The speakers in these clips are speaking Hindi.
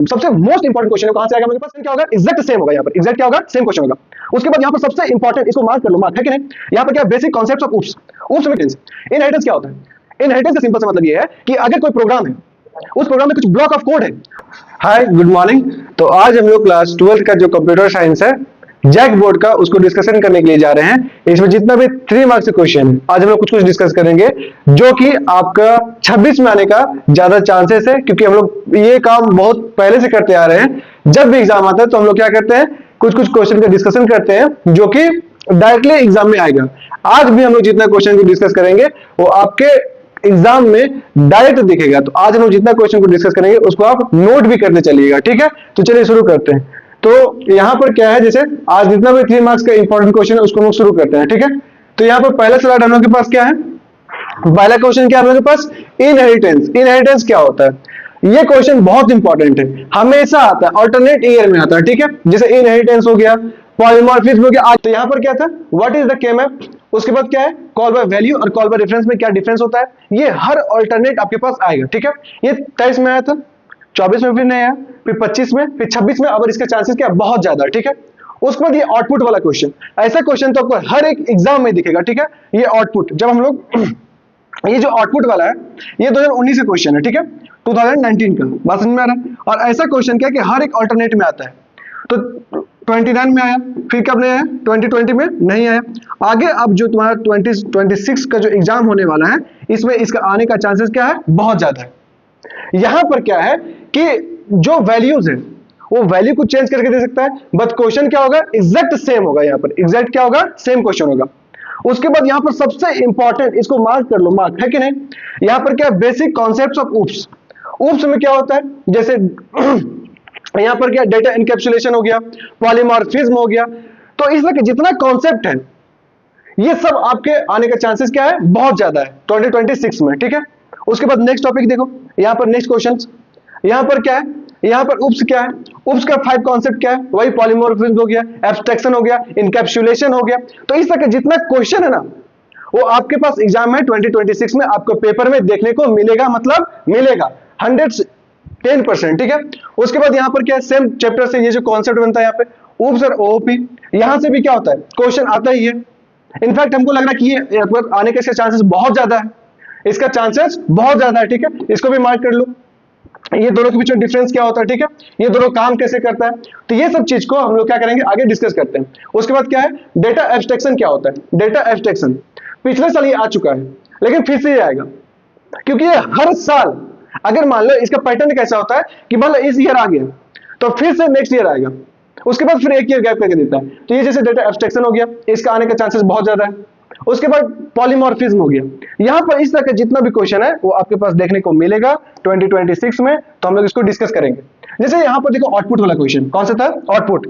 सबसे मोस्ट इंपॉर्टेंट क्वेश्चन है, कहां से आएगा मेरे पास, क्या होगा, एग्जैक्ट सेम होगा, यहाँ पर एग्जैक्ट क्या होगा, सेम क्वेश्चन होगा। उसके बाद यहाँ पर सबसे इंपॉर्टेंट, इसको मार्क कर लो, मार्क है कि नहीं, यहाँ पर क्या बेसिक कॉन्सेप्ट ऑफ उप्स। उप्स में इनहेरिटेंस क्या होता है, इनहेरिटेंस का सिंपल सा मतलब ये है कि अगर कोई प्रोग्राम है, उस प्रोग्राम में कुछ ब्लॉक ऑफ कोड है। Hi good morning. तो आज हम लोग क्लास 12 का जो कंप्यूटर साइंस है जैक बोर्ड का, उसको डिस्कशन करने के लिए जा रहे हैं। इसमें जितना भी 3 मार्क्स के क्वेश्चन है, आज हम लोग कुछ डिस्कस करेंगे जो कि आपका 26 में आने का ज्यादा चांसेस है, क्योंकि हम लोग ये काम बहुत पहले से करते आ रहे हैं। जब भी एग्जाम आता है तो हम लोग क्या करते हैं, कुछ क्वेश्चन का डिस्कशन करते हैं जो कि डायरेक्टली एग्जाम में आएगा। आज भी हम लोग जितना क्वेश्चन को डिस्कस करेंगे वो आपके एग्जाम में डायरेक्ट दिखेगा। तो आज हम लोग जितना क्वेश्चन को डिस्कस करेंगे उसको आप नोट भी करते चलिएगा, ठीक है। तो चलिए शुरू करते हैं। तो यहाँ पर क्या है, जैसे आज जितना भी 3 मार्क्स का इंपॉर्टेंट क्वेश्चन है उसको हम शुरू करते हैं, ठीक है। तो यहाँ पर पहला स्लाइड हम लोग के पास क्या है, पहला क्वेश्चन क्या है हम लोग के पास, इनहेरिटेंस। इनहेरिटेंस क्या होता है, ये क्वेश्चन बहुत इंपॉर्टेंट है, हमेशा आता है, ऑल्टरनेट ईयर में आता है, ठीक है। जैसे इनहेरिटेंस हो गया, पॉलीमॉर्फिज्म हो गया। तो यहाँ पर क्या था, व्हाट इज द के-मैप, उसके बाद क्या है, कॉल बाय वैल्यू और कॉल बाय रेफरेंस में क्या डिफरेंस होता है, ये हर ऑल्टरनेट आपके पास आएगा, ठीक है। ये 23 में आया था, 24 में फिर नहीं आया, फिर 25 में, फिर 26 में, अब इसके चांसेस क्या बहुत ज्यादा है, ठीक है। उसके बाद ये आउटपुट वाला क्वेश्चन, ऐसा क्वेश्चन तो आपको हर एक एग्जाम में दिखेगा, ठीक है। ये आउटपुट, जब हम लोग ये जो आउटपुट वाला है ये 2019 का क्वेश्चन है, ठीक है, 2019 का, बात समझ में आ रहा है। और ऐसा क्वेश्चन क्या है कि हर एक अल्टरनेट में आता है। तो 29 में आया, फिर कब नहीं आया, 2020 में नहीं आया। आगे अब जो तुम्हारा 2026 का जो एग्जाम होने वाला है, इसमें इसका आने का चांसेस क्या है, बहुत ज्यादा है। यहां पर क्या है कि जो वैल्यूज है वो वैल्यू को चेंज करके दे सकता है, बट क्वेश्चन क्या होगा, एग्जैक्ट सेम होगा। यहाँ पर एग्जैक्ट क्या होगा, सेम क्वेश्चन होगा। उसके बाद यहां पर सबसे इंपॉर्टेंट, इसको मार्क कर लो, मार्क है कि नहीं, यहां पर क्या, बेसिक कॉन्सेप्ट्स ऑफ उप्स। उप्स में क्या होता है, जैसे यहां पर क्या, डेटा एनकैप्सुलेशन हो गया, पॉलीमॉर्फिज्म हो गया। तो इस तरह के जितना कॉन्सेप्ट है ये सब आपके आने का चांसेस क्या है, बहुत ज्यादा है 2026 में, ठीक है। उसके बाद नेक्स्ट टॉपिक देखो, यहां पर नेक्स्ट क्वेश्चन, यहां पर क्या है, यहां पर उप्स क्या है, उप्स का 5 कॉन्सेप्ट क्या है, वही पॉलीमॉर्फिज्म हो गया, एब्स्ट्रैक्शन हो गया, इनकैप्सुलेशन हो गया। तो इस तरह के जितना क्वेश्चन है ना, वो आपके पास एग्जाम में 2026 में आपको पेपर में देखने को मिलेगा, मतलब मिलेगा 110%, ठीक है। उसके बाद यहां पर क्या है, सेम चैप्टर से ये जो कॉन्सेप्ट बनता है यहाँ पे उप्स और ओओपी, यहां से भी क्या होता है, क्वेश्चन आता ही है। इनफैक्ट हमको लग रहा है कि ये आने के इसके चांसेस बहुत ज्यादा है, इसका चांसेस बहुत ज्यादा है, ठीक है। इसको भी मार्क कर लो। ये दोनों के बीच में डिफरेंस क्या होता है, ठीक है, ये दोनों काम कैसे करता है, तो ये सब चीज को हम लोग क्या करेंगे, आगे डिस्कस करते हैं। उसके बाद क्या है, डेटा एब्स्ट्रैक्शन क्या होता है। डेटा एब्स्ट्रैक्शन पिछले साल ये आ चुका है, लेकिन फिर से ये आएगा, क्योंकि ये हर साल, अगर मान लो इसका पैटर्न कैसा होता है कि मान लो इस ईयर आ गया तो फिर से नेक्स्ट ईयर आएगा, उसके बाद फिर एक ईयर गैप करके देता है। तो ये जैसे डेटा एब्स्ट्रैक्शन हो गया, इसका आने का चांसेस बहुत ज्यादा है। उसके बाद पॉलीमॉर्फिज्म हो गया। यहां पर इस तरह का जितना भी क्वेश्चन है वो आपके पास देखने को मिलेगा 2026 में, तो हम लोग इसको डिस्कस करेंगे। जैसे यहां पर देखो आउटपुट वाला क्वेश्चन, कौन सा था, आउटपुट।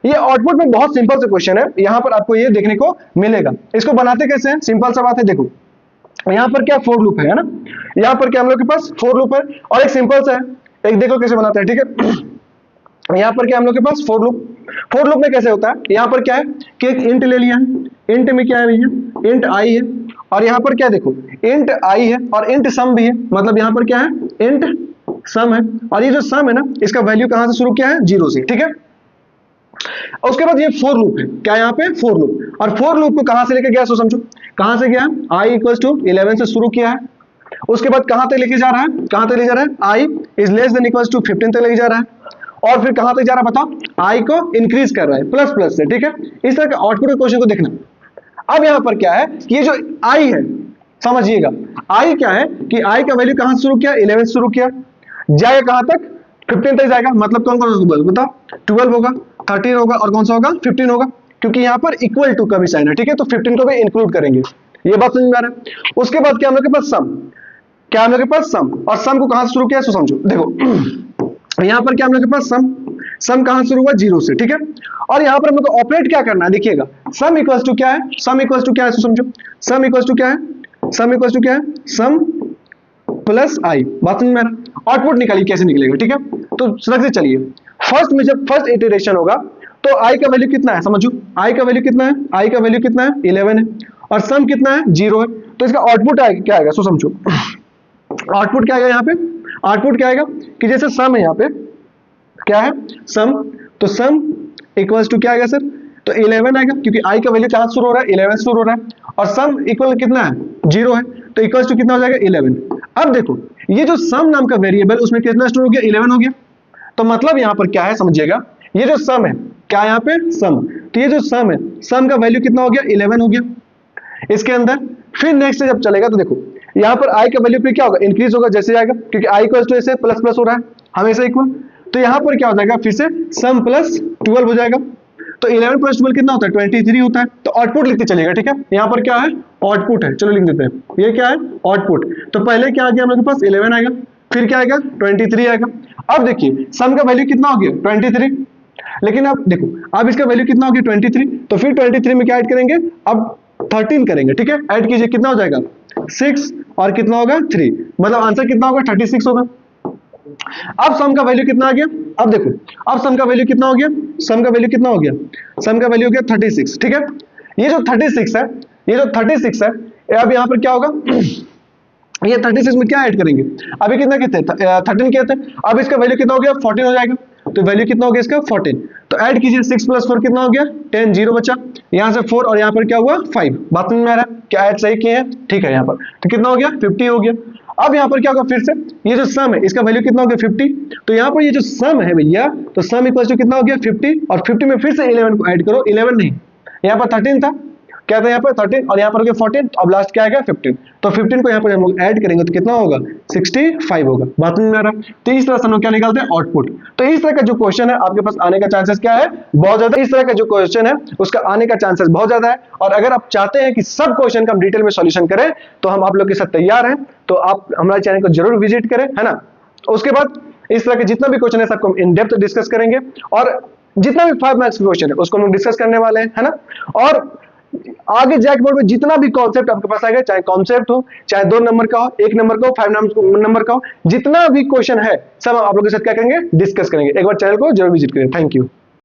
ये आउटपुट में बहुत सिंपल सा क्वेश्चन है, यहां पर आपको ये देखने को मिलेगा। इसको बनाते कैसे हैं, सिंपल सा बात है, देखो यहां पर क्या फोर लूप है ना, यहां पर क्या हम लोग के पास फोर लूप है, और एक सिंपल सा है, एक देखो कैसे बनाते हैं, ठीक है। यहां पर क्या हम लोग के पास फोर लूप में कैसे होता है, यहां पर क्या है कि एक इंट ले लिया है, इंट में क्या है भैया, इंट आई है, और यहां पर क्या देखो इंट आई है और इंट सम भी है, मतलब यहां पर क्या है, इंट सम है, और ये जो सम है ना, इसका वैल्यू कहां से शुरू किया है, 0 से, ठीक है। उसके बाद ये फोर लूप है, क्या यहाँ पे फोर लूप, और फोर लूप को कहां से लेके गया, सो समझो कहां से गया, i इक्वल्स टू 11 से शुरू किया है। उसके बाद कहां तक लेके जा रहा है, कहां तक ले जा रहा है, i is less than equals to 15 तक लेके जा रहा है, और फिर कहां तक जा रहा है बताओ, i को इंक्रीज कर रहा है प्लस प्लस से, ठीक है। इस तरह के आउटपुट के क्वेश्चन को देखना। अब यहां पर क्या है कि ये जो i है, समझिएगा i क्या है कि i का वैल्यू कहां से शुरू किया, 11 से शुरू किया, जाएगा कहां तक, 15 तक जाएगा, मतलब कौन कौन सा बताओ, 12 होगा, 13 होगा, और कौन सा होगा, 15 होगा, क्योंकि यहाँ पर इक्वल टू का भी साइन है, ठीक है। तो 15 को भी इंक्लूड करेंगे, ये बात समझ में आ रहा है। उसके बाद क्या हम लोग के पास सम, क्या हम लोग के पास सम, और सम को कहां से शुरू किया, सो समझो देखो यहाँ पर क्या हम लोग के पास सम कहां से शुरू हुआ, 0 से, ठीक है। और यहाँ पर हम लोग को ऑपरेट क्या करना है, देखिएगा सम इक्वल्स टू क्या है, सम इक्वल्स टू क्या है, सो समझो सम इक्वल्स टू क्या है, सम इक्वल्स टू क्या है, सम प्लस आई, बात समझ में आ रहा। आउटपुट निकालिए कैसे निकलेगा, ठीक है। तो सड़क से चलिए, फर्स्ट में जब फर्स्ट इटरेशन होगा तो i का वैल्यू कितना है, समझो i का वैल्यू कितना है, i का वैल्यू कितना है, 11 है, और सम कितना है, 0 है। तो इसका आउटपुट क्या आएगा, सो समझो आउटपुट क्या आएगा, यहाँ पे आउटपुट क्या आएगा कि जैसे सम है यहाँ पे, क्या है, सम। तो सम इक्वल्स टू क्या आएगा सर, तो 11 आएगा, क्योंकि i का वैल्यू कहां शुरू हो रहा है, 11 शुरू हो रहा है, और सम इक्वल कितना है, 0 है, तो इक्वल्स टू कितना हो जाएगा, 11। अब देखो ये जो सम नाम का वेरिएबल उसमें कितना स्टोर हो गया, 11 हो गया। तो मतलब यहां पर क्या है समझिएगा, ये जो सम है, क्या यहाँ पे सम, तो ये जो सम है, सम का वैल्यू कितना हो गया, 11 हो गया इसके अंदर। फिर नेक्स्ट जब चलेगा तो देखो यहाँ पर i का वैल्यू पे क्या होगा, इंक्रीज होगा जैसे जाएगा, क्योंकि i इक्वल टू ऐसे प्लस प्लस हो रहा है हमेशा इक्वल। तो यहाँ पर क्या हो जाएगा, फिर से सम प्लस 12 हो जाएगा। तो 11 प्लस 12 कितना होता है, 23 होता है। तो आउटपुट लिखते चलेगा, ठीक है, यहाँ पर क्या है, आउटपुट है, चलो लिख देते हैं, ये क्या है, आउटपुट। तो पहले क्या आ गया हम लोग के पास, 11 आएगा, फिर क्या आएगा, 23 आएगा। अब देखिए सम का वैल्यू कितना हो गया, 23, लेकिन अब देखो अब इसका वैल्यू कितना हो गया, 23। तो फिर 23 में क्या ऐड करेंगे, अब 13 करेंगे, ठीक है, ऐड कीजिए, कितना हो जाएगा, 6, और कितना होगा, 3, मतलब आंसर कितना होगा, 36 होगा। अब सम का वैल्यू कितना आ गया, अब देखो अब सम का वैल्यू कितना हो गया, सम का वैल्यू कितना हो गया, सम का वैल्यू हो गया 36, ठीक है। ये जो 36 है, ये जो 36 है, अब यहाँ पर क्या होगा, ये 36 में क्या ऐड करेंगे, अभी कितना कहते हैं, 13 कहते हैं, अब इसका वैल्यू कितना हो गया, 14 हो जाएगा। तो वैल्यू कितना हो गया इसका, 14। तो ऐड कीजिए, 6 प्लस 4 कितना हो गया, 10, 0 बचा, यहाँ से 4 और यहाँ पर क्या हुआ, 5। बात में आ रहा है, क्या ऐड सही किए हैं, ठीक है। यहाँ पर तो कितना हो गया, 50 हो गया। अब यहाँ पर क्या होगा, फिर से ये जो सम है इसका वैल्यू कितना हो गया, 50। तो यहाँ पर ये जो सम है भैया, तो सम इक्वल टू कितना हो गया, 50, और 50 में फिर से 11 को ऐड करो, 11 नहीं, यहाँ पर 13 था, क्या था यहाँ पर 13, और यहाँ पर हो गया 14, तो अब लास्ट क्या आएगा, 15। तो 15 को यहाँ पर हम लोग ऐड करेंगे तो कितना होगा, 65 होगा। बात में आ रहा है। तो इस तरह से हम लोग क्या निकालते हैं, आउटपुट। तो इस तरह का जो क्वेश्चन है आपके पास आने का चांसेस क्या है, बहुत ज्यादा। इस तरह का जो क्वेश्चन है उसका आने का चांसेस बहुत ज्यादा है। और अगर आप चाहते हैं कि सब क्वेश्चन का हम डिटेल में सॉल्यूशन करें तो हम आप लोग के साथ तैयार हैं। तो आप हमारे चैनल को जरूर विजिट करें, है ना। उसके बाद इस तरह के जितना भी क्वेश्चन है सबको हम इन डेप्थ डिस्कस करेंगे, और जितना भी 5 मार्क्स का क्वेश्चन है उसको हम डिस्कस करने वाले हैं, है ना। और आगे जैक बोर्ड में जितना भी कॉन्सेप्ट आपके पास आएगा, चाहे कॉन्सेप्ट हो, चाहे 2 नंबर का हो, 1 नंबर का हो, 5 नंबर का हो, जितना भी क्वेश्चन है सब आप लोगों के साथ क्या करेंगे, डिस्कस करेंगे। एक बार चैनल को जरूर विजिट करें। Thank you.